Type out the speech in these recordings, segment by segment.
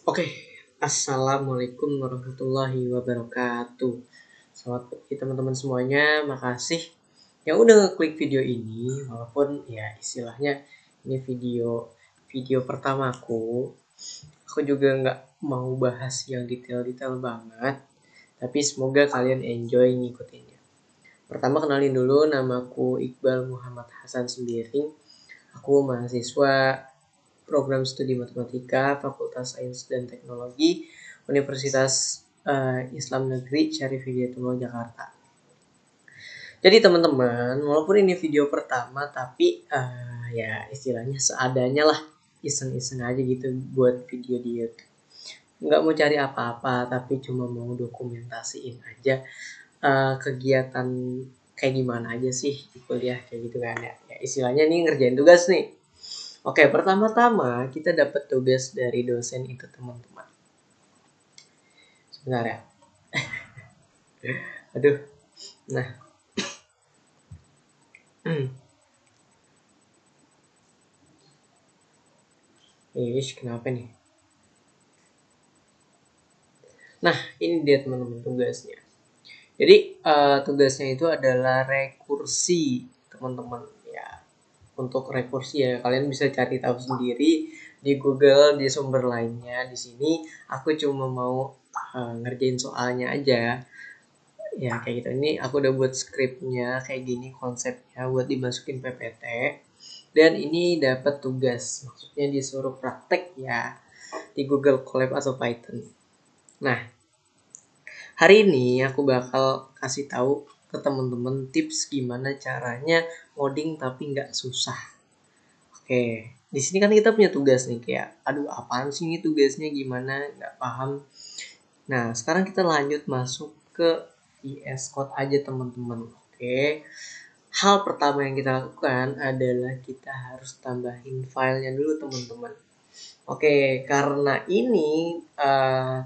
Oke, Assalamualaikum warahmatullahi wabarakatuh. Selamat pagi teman-teman semuanya, makasih yang udah ngeklik video ini. Walaupun ya istilahnya ini video pertamaku. Aku juga nggak mau bahas yang detail-detail banget, tapi semoga kalian enjoy ngikutinnya. Pertama kenalin dulu, namaku Iqbal Muhammad Hasan Sembiring. Aku mahasiswa program studi matematika Fakultas Sains dan Teknologi Universitas Islam Negeri Syarif Hidayatullah Jakarta. Jadi teman-teman, walaupun ini video pertama, tapi ya istilahnya seadanya lah, iseng-iseng aja gitu buat video di YouTube. Nggak mau cari apa-apa, tapi cuma mau dokumentasiin aja kegiatan kayak gimana aja sih di kuliah kayak gitu kan ya. Ya istilahnya nih ngerjain tugas nih. Oke, pertama-tama kita dapat tugas dari dosen itu teman-teman. Sebentar ya. Aduh. Nah. Kenapa nih? Nah, ini dia teman-teman tugasnya. Jadi tugasnya itu adalah rekursi teman-teman ya. Untuk rekursi ya kalian bisa cari tahu sendiri di Google, di sumber lainnya. Di sini aku cuma mau ngerjain soalnya aja. Ya kayak gitu. Ini aku udah buat skripnya kayak gini konsepnya buat dimasukin PPT. Dan ini dapat tugas, maksudnya disuruh praktek ya di Google Colab atau Python. Nah, hari ini aku bakal kasih tahu ke teman-teman tips gimana caranya ngoding tapi nggak susah. Oke, di sini kan kita punya tugas nih kayak, aduh apaan sih ini tugasnya gimana nggak paham. Nah, sekarang kita lanjut masuk ke VS Code aja teman-teman. Oke. Hal pertama yang kita lakukan adalah kita harus tambahin filenya dulu teman-teman. Oke, karena ini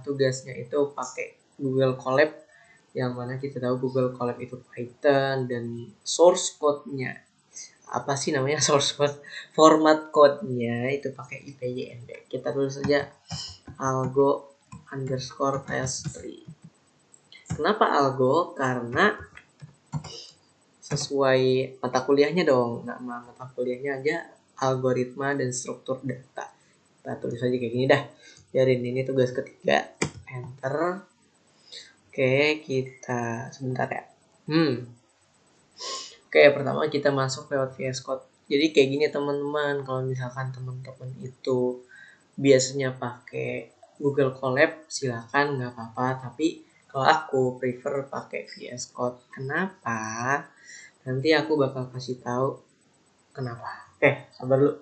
tugasnya itu pakai Google Colab, yang mana kita tahu Google Colab itu Python dan source code-nya apa sih namanya source code, format code-nya itu pakai IPYND. Kita tulis saja algo underscore test3. Kenapa algo? Karena sesuai mata kuliahnya dong. Nama mata kuliahnya aja algoritma dan struktur data. Kita tulis aja kayak gini dah. Biarin ini tugas ketiga. Enter. Oke, kita sebentar ya. Oke, pertama kita masuk lewat VS Code. Jadi kayak gini teman-teman, kalau misalkan teman-teman itu biasanya pakai Google Colab, silakan nggak apa-apa. Tapi kalau aku prefer pakai VS Code. Kenapa? Nanti aku bakal kasih tahu kenapa. Oke, sabar dulu.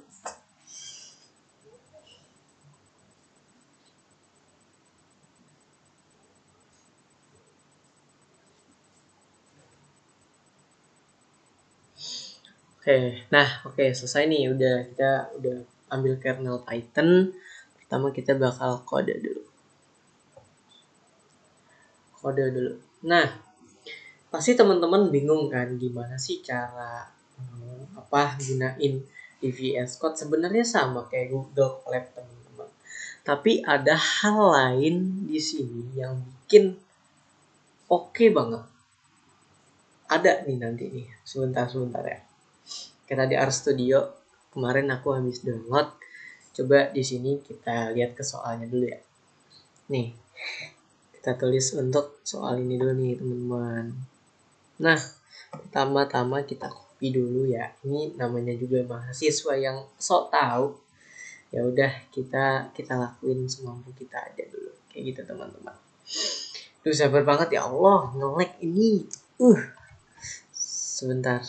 Oke, selesai nih. Kita udah ambil kernel Python. Pertama kita bakal kode dulu. Nah, pasti teman-teman bingung kan gimana sih cara gunain di VS Code. Sebenarnya sama kayak Google Colab teman-teman. Tapi ada hal lain di sini yang bikin oke banget. Ada nih nanti nih. Sebentar ya. Kita di RStudio kemarin aku habis download. Coba di sini kita lihat ke soalnya dulu ya. Nih, kita tulis untuk soal ini dulu nih teman-teman. Nah, pertama-tama kita copy dulu ya. Ini namanya juga mahasiswa yang sok tahu. Ya udah kita lakuin semampu kita aja dulu. Kayak gitu teman-teman. Duh sabar banget ya Allah, nge-lag ini. Sebentar.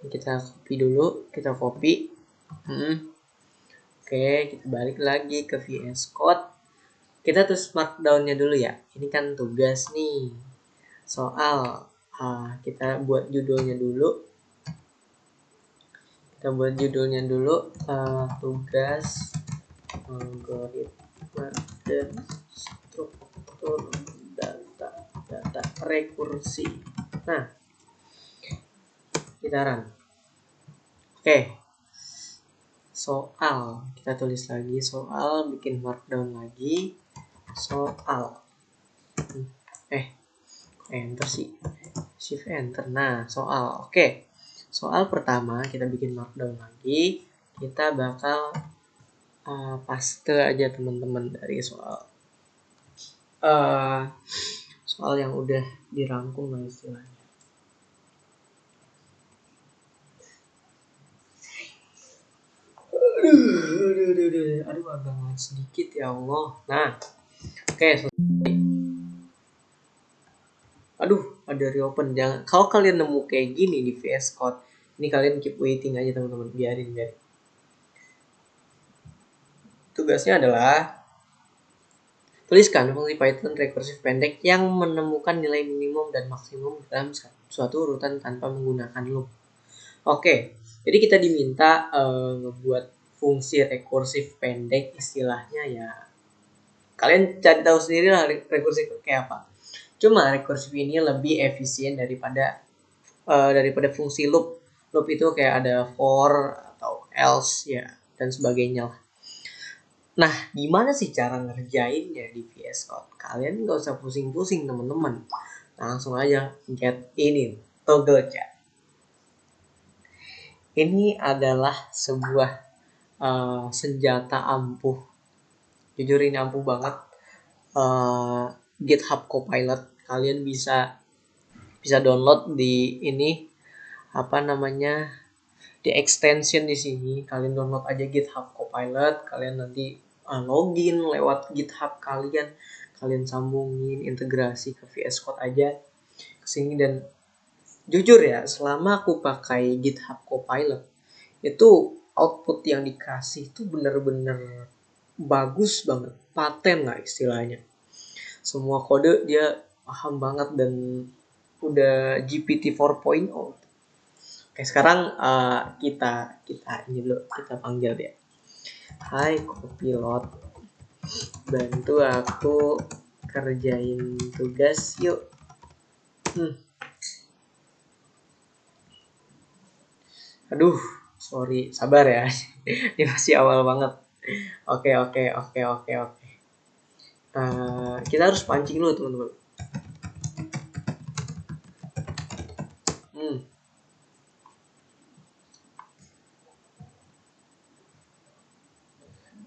Kita copy dulu, Oke, kita balik lagi ke VS Code. Kita terus markdown-nya dulu ya. Ini kan tugas nih. Soal kita buat judulnya dulu. Tugas algoritma dan struktur data rekursi. Nah, kita run. Oke. soal, kita tulis lagi soal, bikin markdown lagi soal, enter sih, shift enter. Nah, soal. Oke. Soal pertama kita bikin markdown lagi. Kita bakal paste aja teman-teman dari soal yang udah dirangkum lah istilahnya. Aduh agak ngelag sedikit ya Allah. Nah, oke, selesai. Aduh, ada reopen. Jangan, kalau kalian nemu kayak gini di VS Code, ini kalian keep waiting aja teman-teman, biarin. Tugasnya adalah tuliskan fungsi Python rekursif pendek yang menemukan nilai minimum dan maksimum dalam suatu urutan tanpa menggunakan loop. Oke, jadi kita diminta membuat fungsi rekursif pendek, istilahnya ya. Kalian cari tahu sendiri lah rekursif kayak apa. Cuma rekursif ini lebih efisien daripada fungsi loop. Loop itu kayak ada for atau else ya dan sebagainya lah. Nah, gimana sih cara ngerjainnya di VS Code? Kalian nggak usah pusing-pusing teman-teman. Langsung aja get ini toggle chat. Ini adalah sebuah senjata ampuh. Jujur ini ampuh banget. GitHub Copilot, kalian bisa download di ini di extension di sini. Kalian download aja GitHub Copilot, kalian nanti login lewat GitHub kalian sambungin integrasi ke VS Code aja ke sini. Dan jujur ya, selama aku pakai GitHub Copilot itu output yang dikasih itu bener-bener bagus banget, paten lah istilahnya. Semua kode dia paham banget dan udah GPT 4.0. Oke, sekarang kita ini dulu, kita panggil dia. Hai Copilot, bantu aku kerjain tugas yuk. Aduh, sorry, sabar ya. Ini masih awal banget. Oke. Kita harus pancing dulu teman-teman.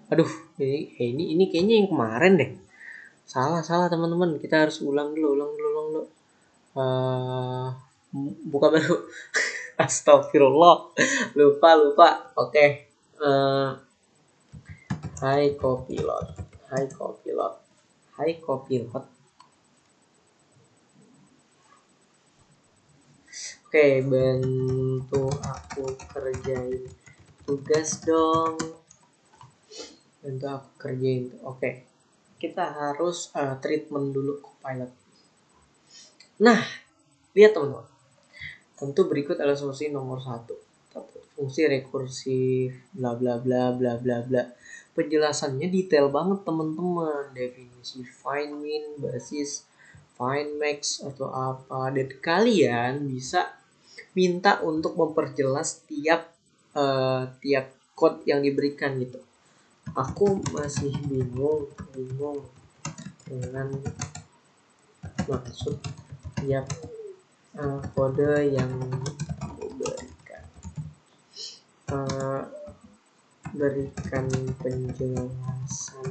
Aduh, ini kayaknya yang kemarin deh. Salah teman-teman. Kita harus ulang dulu. Buka baru. Astagfirullah. Lupa. Oke. Hai Copilot. Oke, bantu aku kerjain tugas dong. Oke. Kita harus treatment dulu Copilot. Nah, lihat teman-teman. Tentu berikut adalah solusi nomor 1. Fungsi rekursif bla bla bla. Penjelasannya detail banget teman-teman. Definisi find min, basis find max atau apa. Dan kalian bisa minta untuk memperjelas tiap code yang diberikan gitu. Aku masih bingung dengan maksud tiap kode yang diberikan. Berikan penjelasan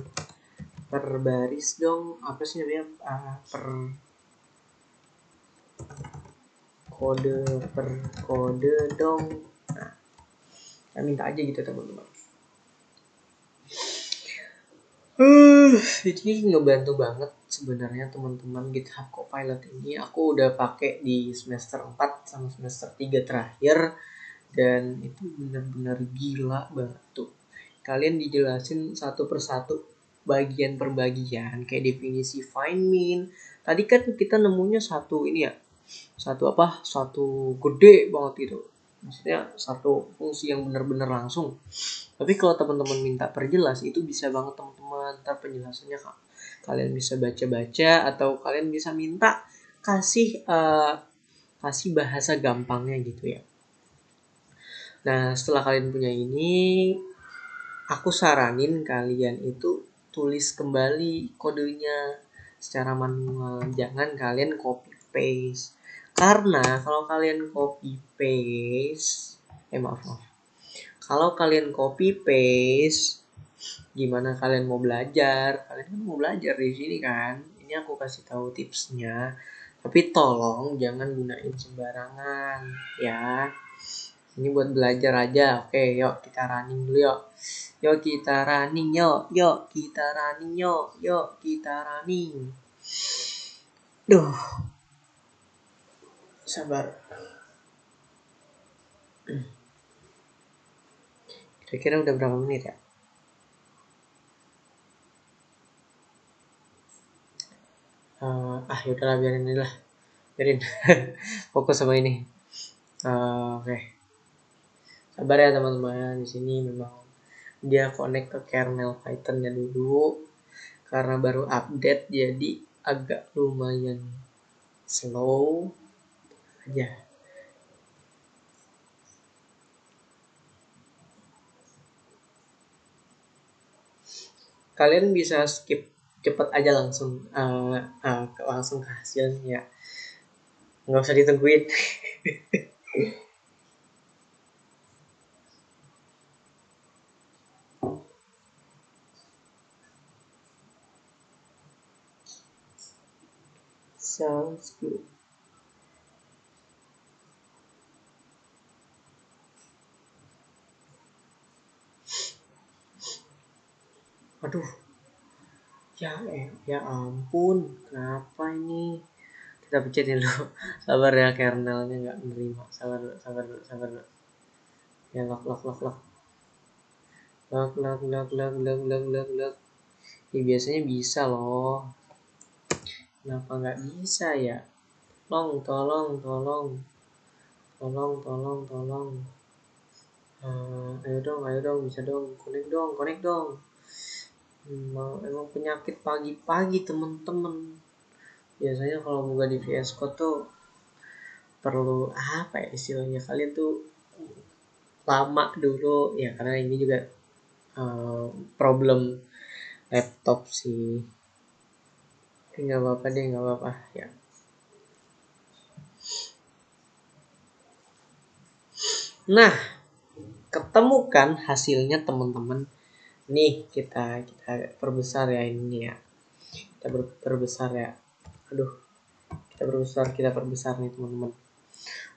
per baris dong. Apa sih namanya? Per kode dong. Nah, kita minta aja gitu teman-teman. Jadi ngebantu banget sebenarnya teman-teman GitHub Copilot ini. Aku udah pakai di semester 4 sama semester 3 terakhir. Dan itu benar-benar gila banget tuh. Kalian dijelasin satu persatu, bagian per bagian, kayak definisi find min. Tadi kan kita nemunya satu gede banget gitu. Maksudnya satu fungsi yang benar-benar langsung. Tapi kalau teman-teman minta perjelas, itu bisa banget teman-teman. Ntar penjelasannya kalian bisa baca-baca atau kalian bisa minta kasih bahasa gampangnya gitu ya. Nah, setelah kalian punya ini, aku saranin kalian itu tulis kembali kodenya secara manual, jangan kalian copy paste. Karena kalau kalian copy paste, maaf. Kalau kalian copy paste, gimana kalian mau belajar? Kalian kan mau belajar di sini kan? Ini aku kasih tahu tipsnya. Tapi tolong jangan gunain sembarangan, ya. Ini buat belajar aja. Oke, yuk kita running dulu yuk. Yuk kita running yuk. Yuk kita running yuk. Yuk kita running. Duh, sabar. Kira-kira udah berapa menit ya? Yaudahlah biarin aja lah. Biarin. Fokus sama ini. Oke. Sabar ya teman-teman. Di sini memang dia connect ke kernel Python-nya dulu. Karena baru update jadi agak lumayan slow aja. Kalian bisa skip cepet aja langsung langsung ke hasilnya, nggak usah ditungguin. Sounds good. Aduh, ya ampun, kenapa ini? Kita pencet dulu. Sabar ya, kernelnya nggak menerima. Sabar dulu. Ya, lock. Ini biasanya bisa loh. Kenapa nggak bisa ya? Tolong. Ayo dong, bisa dong. Connect dong. Emang penyakit pagi-pagi temen-temen. Biasanya kalau buka di VS Code tuh perlu apa ya istilahnya, kalian tuh lama dulu ya, karena ini juga problem laptop sih. Tapi nggak apa-apa ya. Nah, ketemukan hasilnya teman-teman. Nih kita perbesar ya ini ya. Kita perbesar ya. Aduh, kita perbesar nih teman-teman.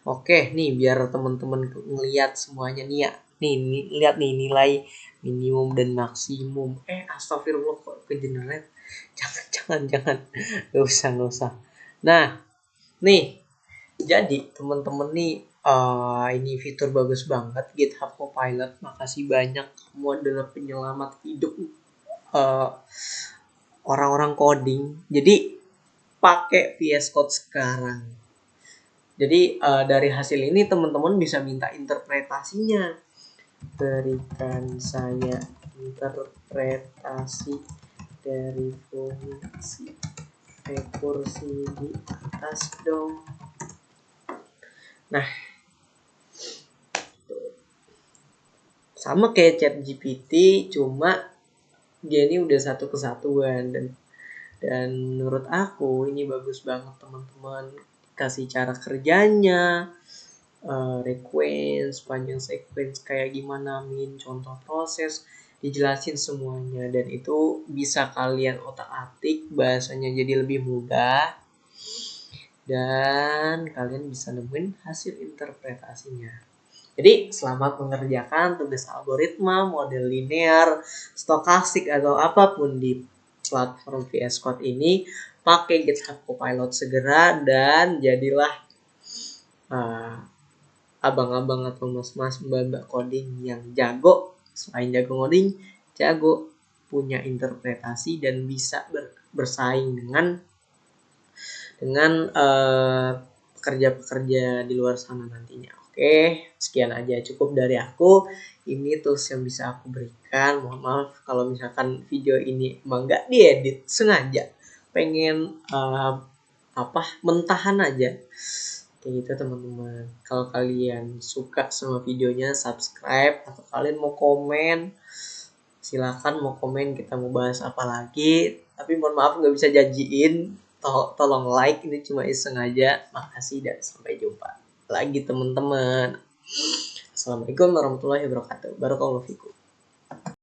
Oke, nih biar teman-teman ngelihat semuanya nih ya. Nih lihat nih nilai minimum dan maksimum. Astagfirullah, kok ke generate. Jangan. Gak usah. Nah, nih jadi teman-teman nih, ini fitur bagus banget GitHub Copilot. Makasih banyak, kamu adalah penyelamat hidup orang-orang coding. Jadi pakai VS Code sekarang. Jadi dari hasil ini teman-teman bisa minta interpretasinya. Berikan saya interpretasi dari fungsi rekursi di atas dong. Nah, sama kayak ChatGPT, cuma dia ini udah satu kesatuan, dan menurut aku ini bagus banget teman-teman. Kasih cara kerjanya, panjang sequence kayak gimana, contoh proses, dijelasin semuanya, dan itu bisa kalian otak-atik, bahasanya jadi lebih mudah, dan kalian bisa nemuin hasil interpretasinya. Jadi selamat mengerjakan tugas algoritma, model linear, stokastik, atau apapun di platform VS Code ini. Pakai GitHub Copilot segera dan jadilah abang-abang atau mas-mas mbak coding yang jago. Selain jago coding, jago punya interpretasi dan bisa bersaing dengan pekerja-pekerja di luar sana nantinya. Oke, sekian aja cukup dari aku. Ini tools yang bisa aku berikan. Mohon maaf kalau misalkan video ini emang nggak diedit sengaja. Pengen mentahan aja. Kayak gitu teman-teman. Kalau kalian suka sama videonya, subscribe, atau kalian mau komen, Silakan mau komen kita mau bahas apa lagi. Tapi mohon maaf nggak bisa janjiin. Tolong like, ini cuma iseng aja. Makasih dan sampai jumpa lagi teman-teman. Assalamualaikum warahmatullahi wabarakatuh. Barakallahu fikum.